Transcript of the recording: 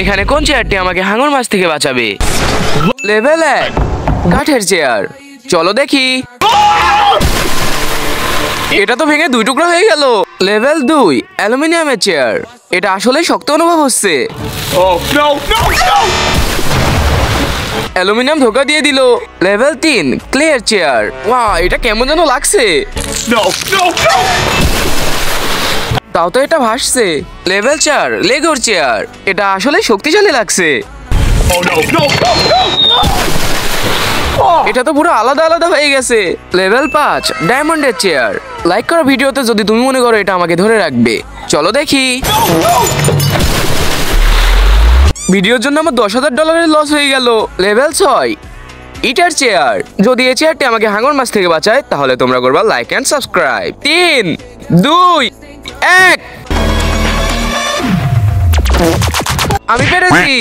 এখানে কোন চেয়ারটি আমাকে হাঙর মাছ থেকে বাঁচাবে? লেভেল 1 কাঠের চেয়ার, চলো দেখি। এটা তো ভেঙে 2 টুকরা হয়ে গেল। লেভেল 2 অ্যালুমিনিয়ামের চেয়ার, এটা আসলে শক্ত অনুভব হচ্ছে। অ্যালুমিনিয়াম ধোকা দিয়ে দিল। লেভেল 3 ক্লের চেয়ার, ওয়াও এটা কেমন যেন লাগছে। তাও তো এটা ভাসছে। লেভেল 4 লেগোর চেয়ার, এটা আসলে শক্তিশালী লাগছে। এটা তো পুরো আলাদা আলাদা হয়ে গেছে। লেভেল 5 ডায়মন্ডের চেয়ার, লাইক করো ভিডিওতে যদি তুমি মনে করো এটা আমাকে ধরে রাখবে। চলো দেখি। ভিডিওর জন্য আমার $10,000 লস হয়ে গেল। লেভেল 6 ইটার চেয়ার, যদি এই চেয়ারটি আমাকে হাঙর মাছ থেকে বাঁচায় তাহলে তোমরা করবা লাইক এন্ড সাবস্ক্রাইব। 3 2 1 আমি পেরেছি।